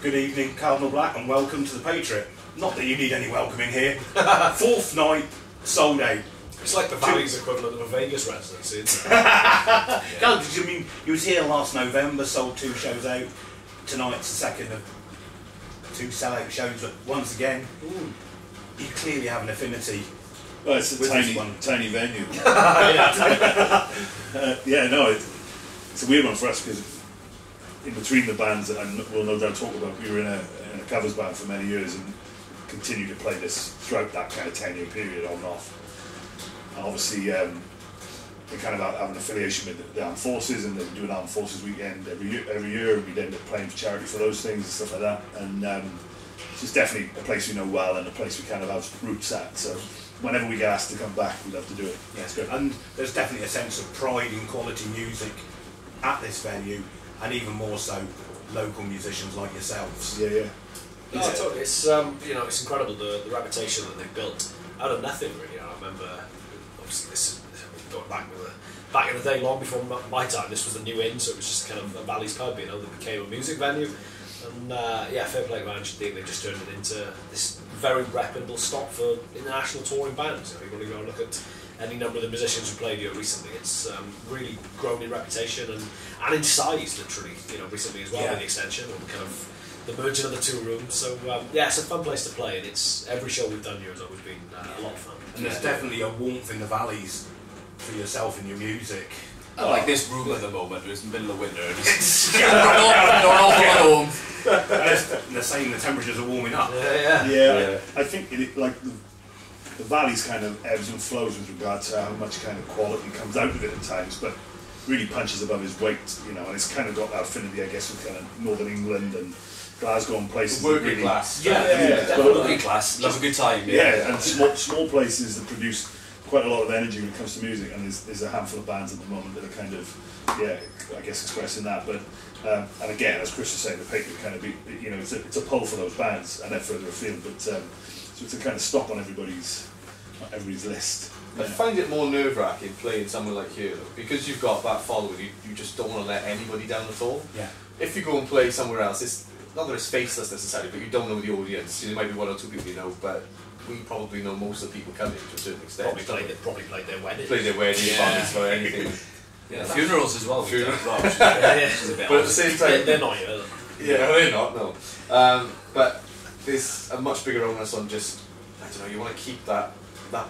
Good evening, Cardinal Black, and welcome to the Patriot. Not that you need any welcoming here. Fourth night, sold out. It's like the Valley's equivalent of a Vegas residency, isn't it? Yeah. I mean, you was here last November, sold 2 shows out. Tonight's the second of 2 sellout shows, but once again, you clearly have an affinity. Well, it's a tiny venue. Yeah, no, it's a weird one for us because in between the bands that we'll no doubt talk about, we were in a covers band for many years and continued to play this throughout that kind of 10-year period on and off. And obviously, we kind of have an affiliation with the armed forces, and they do an armed forces weekend every year, and we'd end up playing for charity for those things and stuff like that. And it's definitely a place we know well and a place we kind of have roots at. So whenever we get asked to come back, we'd love to do it. Yeah, it's good. And there's definitely a sense of pride in quality music at this venue, and even more so local musicians like yourselves. Yeah, yeah. No, totally. It's you know, it's incredible the reputation that they've built out of nothing, really. I remember, obviously, this going back in the day, long before my time. This was the new inn, so it was just kind of a Valley's pub, you know, that became a music venue. And yeah, fair play to Manchester. They just turned it into this very reputable stop for international touring bands. You know, you've got to go and look at any number of the musicians who played here recently. It's really grown in reputation and in size, literally. You know, recently as well, with the extension and kind of the merging of the 2 rooms. So yeah, it's a fun place to play, and it's every show we've done here has always been a lot of fun. And there's definitely a warmth in the valleys for yourself and your music. I like this room at the moment. It's in the middle of winter. It's not an awful lot of warm. They're saying the temperatures are warming up. Yeah. I think like the Valley's kind of ebbs and flows with regard to how much kind of quality comes out of it at times, but really punches above his weight, you know, and it's kind of got that affinity, I guess, with kind of Northern England and Glasgow and places. Working really, class. Working class. Love a good time. Yeah, and small places that produce quite a lot of energy when it comes to music, and there's a handful of bands at the moment that are kind of, I guess expressing that. But and again, as Chris was saying, the Patriot kind of you know, it's a pull for those bands, and they're further afield. But so it's a kind of stop on everybody's list. I find it more nerve-wracking playing somewhere like here, though, because you've got that following. You just don't want to let anybody down at all. Yeah. If you go and play somewhere else, it's not that it's faceless necessarily, but you don't know the audience. There might be 1 or 2 people you know, but we probably know most of the people coming to a certain extent. Probably played their wedding. Played their wedding, parties, or anything. Yeah, funerals as well. Funerals. But at the same time, they're not here. Yeah, they're not. No. But there's a much bigger onus on just, I don't know. You want to keep that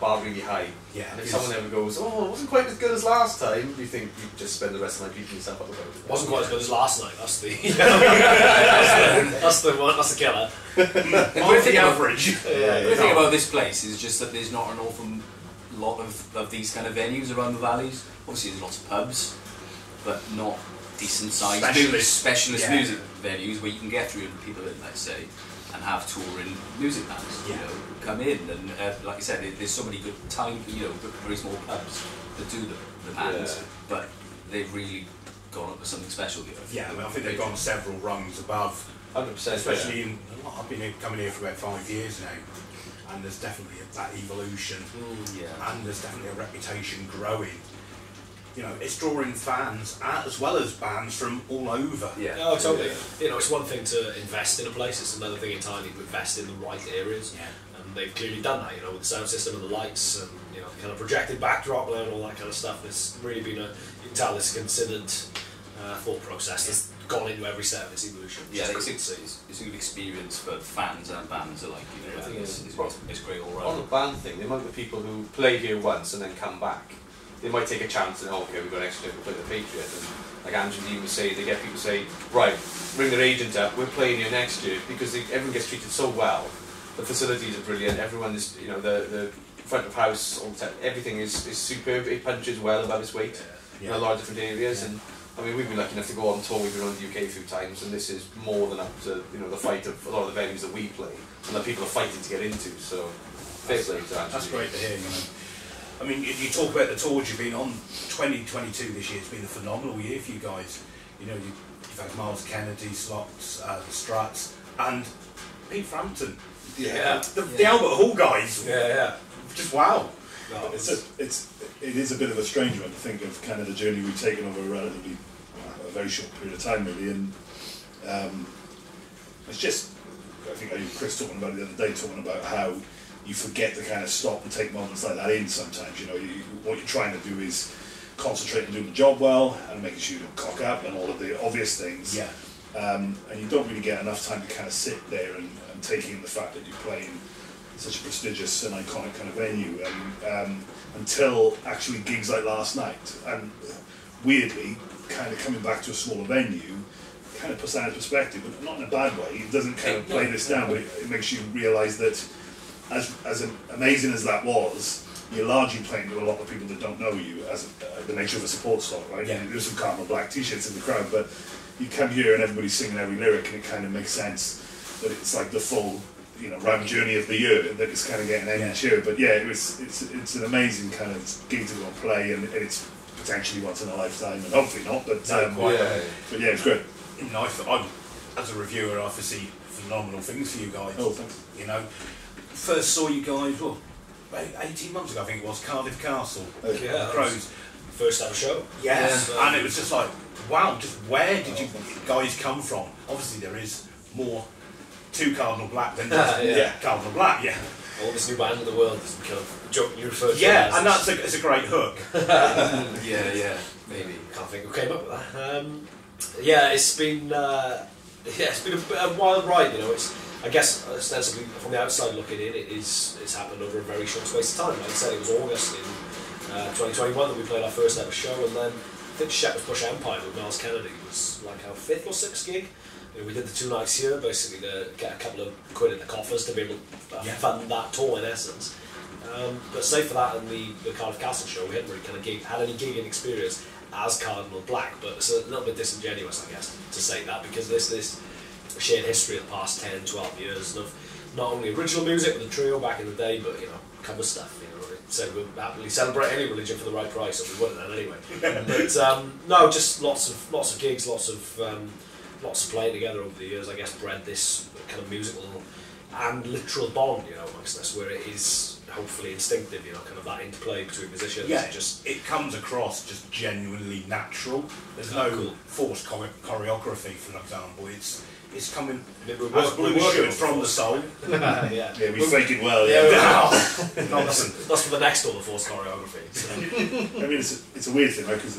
bar really high. Yeah. And if someone ever goes, oh, it wasn't quite as good as last time, you think you just spend the rest of the night beating yourself up about it. Wasn't quite as good as last night. That's the that's the killer. The average. The thing about this place is just that there's not an awful lot of these kind of venues around the valleys. Obviously, there's lots of pubs, but not decent sized specialist music venues where you can get 300 people in, let's say, and have touring music bands, you know, come in, and like I said, there's so many good very small pubs that do the bands, but they've really gone up with something special here. Yeah, I think they've gone several rungs above. 100%. Especially in, I've been coming here for about 5 years now, and there's definitely that evolution, and there's definitely a reputation growing. You know, it's drawing fans as well as bands from all over. Yeah, oh, totally. You know, it's one thing to invest in a place; it's another thing entirely to invest in the right areas. Yeah. And they've clearly done that. You know, with the sound system and the lights, and you know, kind of projected backdrop there and all that kind of stuff. It's really been you can tell it's a considered thought process that's gone into every step of its evolution. Yeah, it's a good experience for fans and bands alike. You know, I think it's great all round. On the band thing, the amount of people who play here once and then come back. They might take a chance and okay, we've got an extra to play the Patriot, and like Andrew and Dean would say, they get people to say, right, ring their agent up, we're playing here next year, because everyone gets treated so well. The facilities are brilliant, everyone is, you know, the front of house, all the time, everything is superb. It punches well above its weight in a lot of different areas, and I mean, we've been lucky enough to go on tour. We've been around the UK a few times, and this is more than up to the fight of a lot of the venues that we play and that people are fighting to get into. So, fair play to Andrew. That's great to hear. You know. I mean, you talk about the tours you've been on. 2022 this year has been a phenomenal year for you guys. You know, you've had Miles Kennedy, Slots, the Struts, and Pete Frampton. The Albert Hall guys. Just wow. No, it is a bit of a strange one to think of kind of the journey we've taken over a very short period of time, really, and It's just, I think I heard Chris talking about it the other day, talking about how you forget to kind of stop and take moments like that in sometimes. You know, what you're trying to do is concentrate on doing the job well and making sure you don't cock up and all of the obvious things. Yeah. And you don't really get enough time to kind of sit there and take in the fact that you're playing such a prestigious and iconic kind of venue, and until actually gigs like last night. And weirdly, kind of coming back to a smaller venue kind of puts that in perspective, but not in a bad way. It doesn't kind of play this down, but it makes you realise that as amazing as that was, you're largely playing to a lot of people that don't know you, as the nature of a support slot, right? Yeah. There's some Cardinal Black t-shirts in the crowd, but you come here and everybody's singing every lyric, and it kind of makes sense that it's like the full, you know, round journey of the year that it's kind of getting any cheer. But yeah, it's an amazing kind of gig to go and play, and it's potentially once in a lifetime, and hopefully not. But but yeah, it's great. You know, I'm, as a reviewer, I foresee phenomenal things for you guys. Oh, thanks. You know, first saw you guys, well, about 18 months ago, I think it was, Cardiff Castle. Yeah, Crows. First ever show. Yes, and it was just like, wow, just where did you guys come from? Obviously, there is more to Cardinal Black than just Cardinal Black, All this new band in the world is kind of joke you refer to. Yeah, and that's it's a great hook. Yeah, maybe. Can't think who came up with that. Yeah, it's been a wild ride. You know, it's, I guess ostensibly from the outside looking in, it's happened over a very short space of time. Like I said, it was August in 2021 that we played our first ever show, and then I think Shepherd's Bush Empire with Miles Kennedy was like our 5th or 6th gig. You know, we did the 2 nights here basically to get a couple of quid in the coffers to be able to fund that tour in essence. But save for that and the Cardiff Castle show, we hadn't really kind of had any gigging experience as Cardinal Black, but it's a little bit disingenuous, I guess, to say that, because there's this shared history of the past 10, 12 years of not only original music with the trio back in the day, but, you know, cover stuff. You know, it said we'd happily celebrate any religion for the right price, and we wouldn't then anyway. But no, just lots of gigs, lots of playing together over the years. I guess bred this kind of musical and literal bond, you know, amongst us, where it is hopefully instinctive, you know, kind of that interplay between musicians. Yeah, it comes across just genuinely natural. There's no forced choreography, for example. It's coming as blues should from the soul. Yeah, we fake it well. That's for the next door, the forced choreography. So. I mean, it's a weird thing, right? Because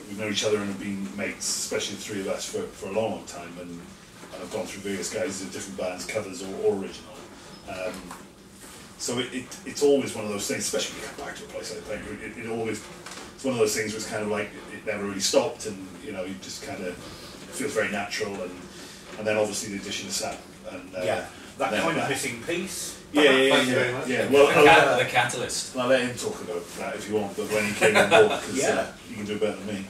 we know each other and have been mates, especially the three of us, for a long, long time, and I've gone through various guys in different bands, covers or original. So it's always one of those things, especially when you come back to a place like that, it's one of those things where it's kind of like it never really stopped, and you know, you just kind of, it feels very natural, and then obviously the addition of Sam. And, that kind of missing piece. Thank you very much. Yeah, well, the catalyst. I'll let him talk about that if you want, but when he came on board, because you can do it better than me.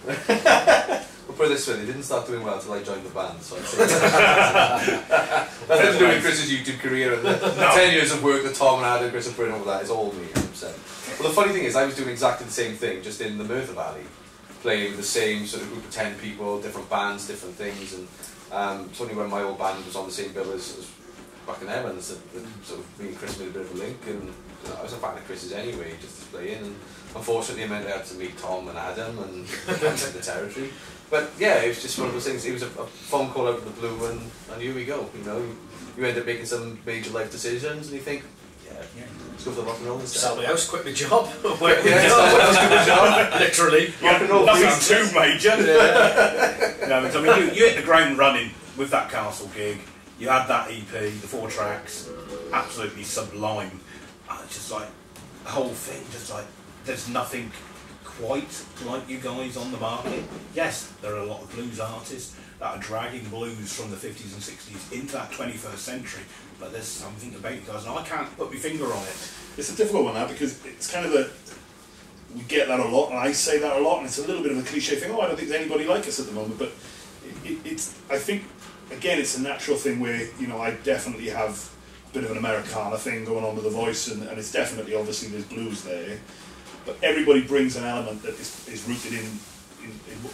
We'll put it this way, they didn't start doing well until I joined the band, so I'd say nothing to do with Chris's YouTube career and the 10 years of work that Tom and I had and Chris have put in over that, it's all me, 100%. Well, the funny thing is, I was doing exactly the same thing, just in the Merthyr Valley, playing with the same sort of group of 10 people, different bands, different things, and it's only when my old band was on the same bill as back in Evans that sort of me and Chris made a bit of a link, and I was a fan of Chris's anyway, just to play in, and unfortunately it meant I had to meet Tom and Adam and enter the territory. But yeah, it was just one of those things. It was a phone call out of the blue, and here we go. You know, you end up making some major life decisions, and you think, let's go for the rock and roll instead. Sell my house, quit my job. Sell my house, quit my job. Literally. Rock and roll. Nothing too major. No, I mean, you hit the ground running with that Castle gig. You had that EP, the 4 tracks, absolutely sublime. And it's just like the whole thing, just like there's nothing quite like you guys on the market. Yes, there are a lot of blues artists that are dragging blues from the 50s and 60s into that 21st century, but there's something about you guys, and I can't put my finger on it. It's a difficult one, that, because it's kind of we get that a lot, and I say that a lot, and it's a little bit of a cliche thing, I don't think there's anybody like us at the moment, but it's, I think, again, it's a natural thing where, you know, I definitely have a bit of an Americana thing going on with the voice, and it's definitely, obviously, there's blues there, but everybody brings an element that is rooted in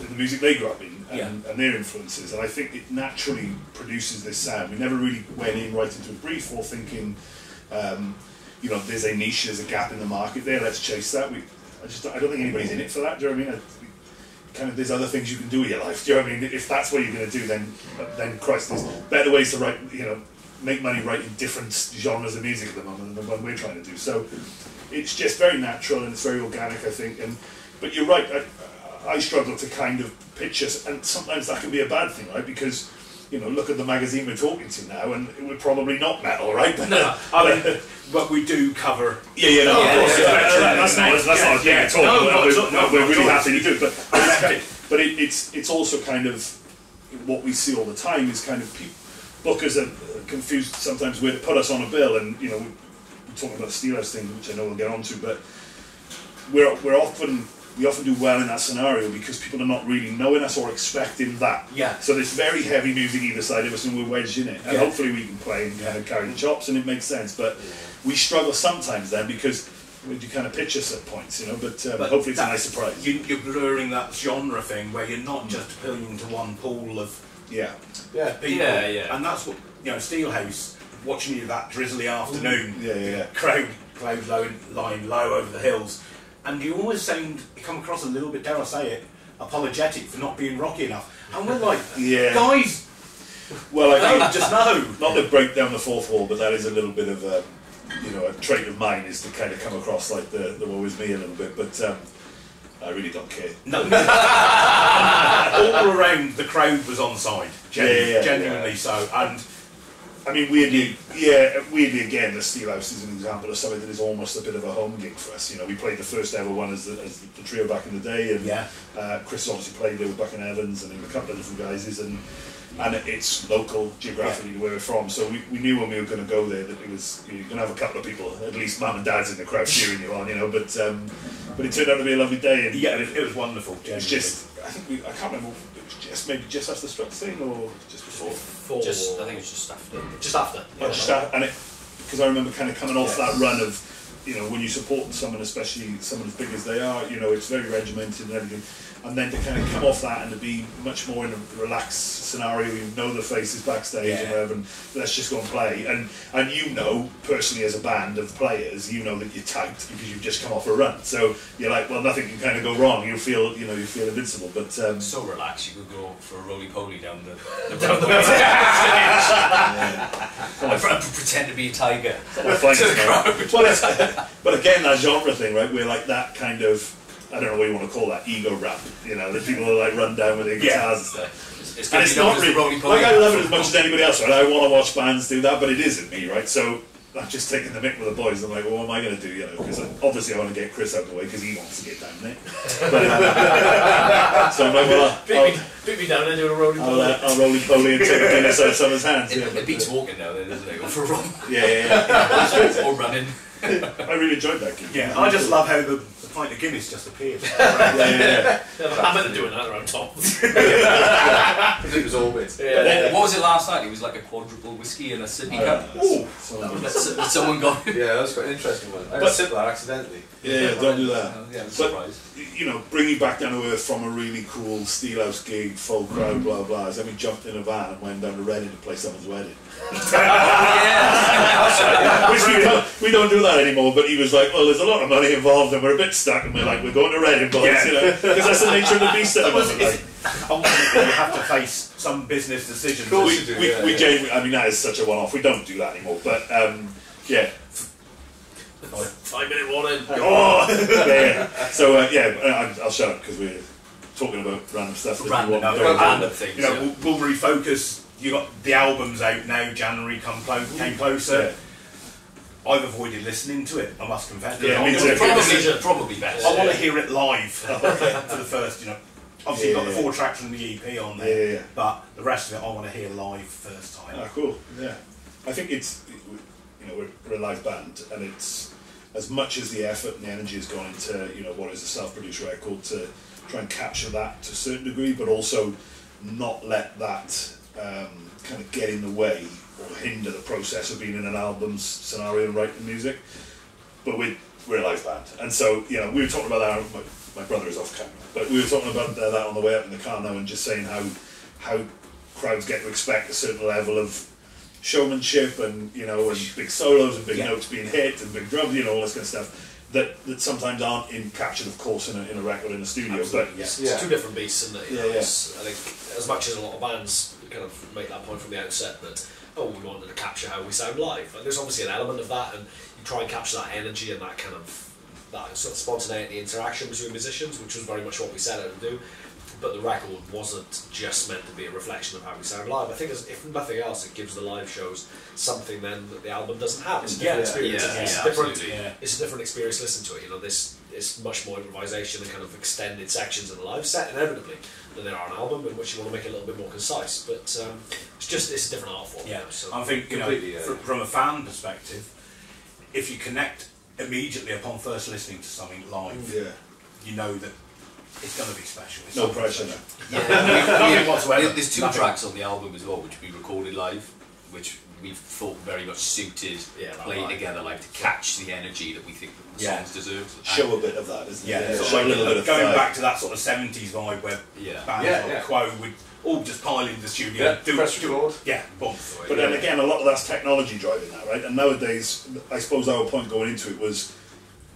the music they grew up in, and their influences, and I think it naturally produces this sound. We never really went in right into a brief or thinking, you know, there's a niche, there's a gap in the market there, let's chase that. I don't think anybody's in it for that, do you know what I mean? kind of there's other things you can do with your life. Do you know what I mean? If that's what you're going to do, then Christ, there's better ways to write, you know, make money writing different genres of music at the moment than the one we're trying to do. So it's just very natural and it's very organic, I think. But you're right, I struggle to kind of pitch us, and sometimes that can be a bad thing, right? Because, you know, look at the magazine we're talking to now, and we're probably not metal, right? No, I mean, but we do cover. Of course. That's not a thing at all. We're really happy to do it, but it's also kind of what we see all the time is kind of bookers are confused sometimes where to put us on a bill, and you know we're talking about the Steelhouse thing, which I know we'll get onto, but we often do well in that scenario because people are not really knowing us or expecting that. Yeah. So there's very heavy music either side of us, and we're wedged in it, and hopefully we can play and kind of carry the chops, and it makes sense. But we struggle sometimes then because you kind of pitch us at points, you know. But hopefully it's a nice surprise. You're blurring that genre thing where you're not just appealing into one pool of people. And that's what, you know, Steelhouse, watching you that drizzly afternoon, crowd lying low over the hills, and you always you come across a little bit, dare I say it, apologetic for not being rocky enough. And we're like, guys, well, just know. Not to break down the fourth wall, but that is a little bit of a, you know, a trait of mine is to kind of come across like the woe is me a little bit, but I really don't care. No. All around the crowd was on side, genuinely so, and I mean, weirdly again, the Steelhouse is an example of something that is almost a bit of a home gig for us. You know, we played the first ever one as the trio back in the day, and Chris obviously played there with Buck and Evans and a couple of different guys, and it's local geographically where we're from. So we knew when we were going to go there that it was, you're going to have a couple of people, at least mum and dad's in the crowd cheering you on, you know. But it turned out to be a lovely day, and it was wonderful. It was just, I can't remember. Maybe just after the Struts thing, or just before? I think it was just after. Just after. And because I remember kind of coming off that run of, you know, when you support someone, especially someone as big as they are, you know, it's very regimented and everything. And then to kind of come off that and to be much more in a relaxed scenario, you know the faces backstage and whatever, and let's just go and play. And you know, personally as a band of players, you know that you're tight because you've just come off a run. So you're like, well, nothing can kind of go wrong. You feel invincible. But so relaxed, you could go for a roly-poly down the pretend to be a tiger. But again, that genre thing, right? We're like that kind of, I don't know what you want to call that, ego rap, you know, that people are like run down with their guitars and stuff. It's not really, like I love it as much as anybody else, right? I want to watch bands do that, but it isn't me, right? So I'm just taking the mick with the boys. I'm like, well, what am I going to do, you know? Because obviously I want to get Chris out of the way because he wants to get down there. So I'm like, well, beat me down and do a roly-poly. I'll roly-poly and take the Guinness out of someone's hands. It beats walking now, then, doesn't it? Go for a run. Yeah. Or running. I really enjoyed that gig. Yeah, I just love how the pint of Guinness just appeared. I'm meant to doing that around top. It was always. What was it last night? It was like a quadruple whiskey and a sippy cup. Someone got it. Yeah, that was quite an interesting one. I sipped that accidentally. Yeah, don't do that. Yeah, but, you know, bringing back down to earth from a really cool Steelhouse gig, full crowd, blah, blah, is then we jumped in a van and went down to Reading to play someone's wedding. Which we don't do that anymore, but he was like, well, there's a lot of money involved and we're a bit stuck, and we're like, we're going to Reading, boys, you know, because that's the nature of the beast at the moment. Ultimately, you have to face some business decisions. Cool. We gave, I mean, that is such a one-off. We don't do that anymore, but yeah. 5 minute warning. So I'll shut up because we're talking about random stuff. Random things. You know, we'll refocus. You got the albums out now. January came closer. Yeah. I've avoided listening to it, I must confess. Yeah, me too. Probably best. I want to hear it live for the first, you know. Obviously, you've got the 4 tracks from the EP on there, but the rest of it I want to hear live first time. Ah, cool. Yeah, I think it's, you know, we're a live band, and it's as much as the effort and the energy has gone into, you know, what is a self-produced record, to try and capture that to a certain degree, but also not let that kind of get in the way or hinder the process of being in an album's scenario and writing music. But we're a live band, and so, you know, we were talking about that. My brother is off camera, but we were talking about that on the way up in the car now, and just saying how crowds get to expect a certain level of showmanship, and, you know, and big solos and big notes being hit and big drums, you know, all this kind of stuff. that sometimes aren't captured, of course, in a record in a studio. Absolutely, But It's two different beasts, isn't it? You know, Yeah. it's, I think as much as a lot of bands kind of make that point from the outset that we wanted to capture how we sound live, and there's obviously an element of that, and you try and capture that energy and that kind of that sort of spontaneity interaction between musicians, which was very much what we set out to do. But the record wasn't just meant to be a reflection of how we sound live. I think, if nothing else, it gives the live shows something then that the album doesn't have. It's a different experience. It's a different experience to listen to it. You know, it's much more improvisation and kind of extended sections in the live set, inevitably, than there are on an album, in which you want to make it a little bit more concise. But it's a different art form. Yeah, You know, so I think, from a fan perspective, if you connect immediately upon first listening to something live, you know that it's going to be special. It's no pressure now. Nothing whatsoever. There's two tracks on the album as well, which we recorded live, which we've thought very much suited playing together live to catch the energy that we think the songs deserve. Show a bit of that, isn't it? So show a little bit of going vibe. back to that sort of 70s vibe where bands like Quo would all just pile into the studio, press record. Boom. But then again, a lot of that's technology driving that, right? And nowadays, I suppose our point going into it was,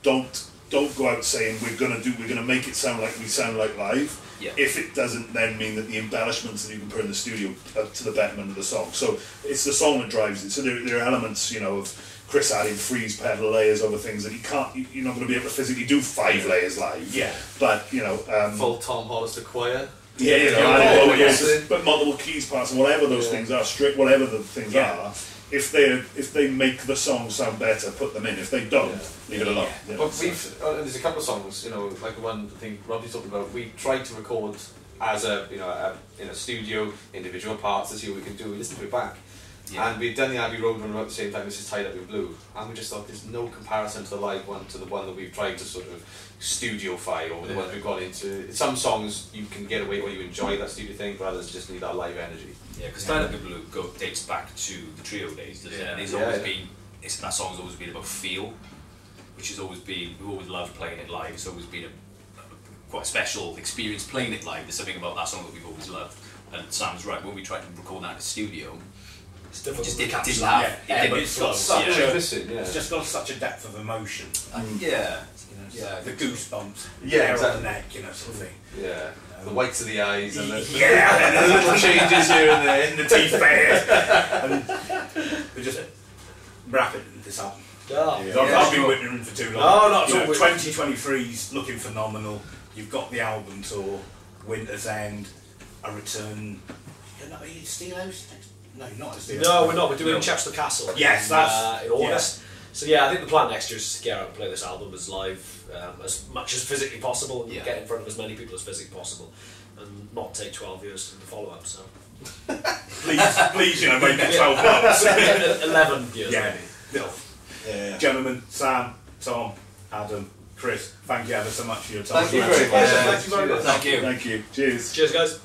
don't go out saying we're gonna make it sound like we sound like live. Yeah. If it doesn't then mean that the embellishments that you can put in the studio are to the betterment of the song. So it's the song that drives it. So there are elements, you know, of Chris adding freeze pedal layers over things that you're not going to be able to physically do 5 layers live. Yeah. But you know, full Tom Hollister choir. Yeah, you know, but multiple keys parts and whatever those things are, whatever the things are. If they make the song sound better, put them in. If they don't, leave it alone. Yeah. But there's a couple of songs, you know, like the one I think Robbie's talking about. We tried to record as in a studio, individual parts to see what we can do. We listened to it back, and we'd done the Abbey Road one about the same time. This is Tied Up in Blue, and we just thought there's no comparison to the live one to the one that we've tried to sort of studio-fy, or the ones we've gone into. Some songs you can get away or you enjoy that studio thing, but others just need that live energy. Yeah, because Tied Up in Blue dates back to the trio days, doesn't it? And it's always been, that song's always been about feel, which has always been, we've always loved playing it live. It's always been quite a special experience playing it live. There's something about that song that we've always loved. And Sam's right, when we tried to record that in the studio, it's difficult. It just didn't have. It's just got such a depth of emotion. The goosebumps, on the neck, you know, sort of thing. Yeah, the whites of the eyes and the little changes here and there, in the teeth fade. We just wrap it this up. I've been waiting for too long. No, not at all. 2023's looking phenomenal. You've got the album tour, Winter's End, a return. Are you Steelos? No, you're not at Steelos. No, we're not. We're doing Chepstow Castle. Yes, that's in August. So I think the plan next year is just to get out and play this album as live as much as physically possible, and get in front of as many people as physically possible, and not take 12 years to do the follow-up. So please, you know, make it 12 months. 11 years, maybe. Yeah. Gentlemen, Sam, Tom, Adam, Chris, thank you ever so much for your time. Thank you very much. Thank you. Thank you. Cheers. Cheers, guys.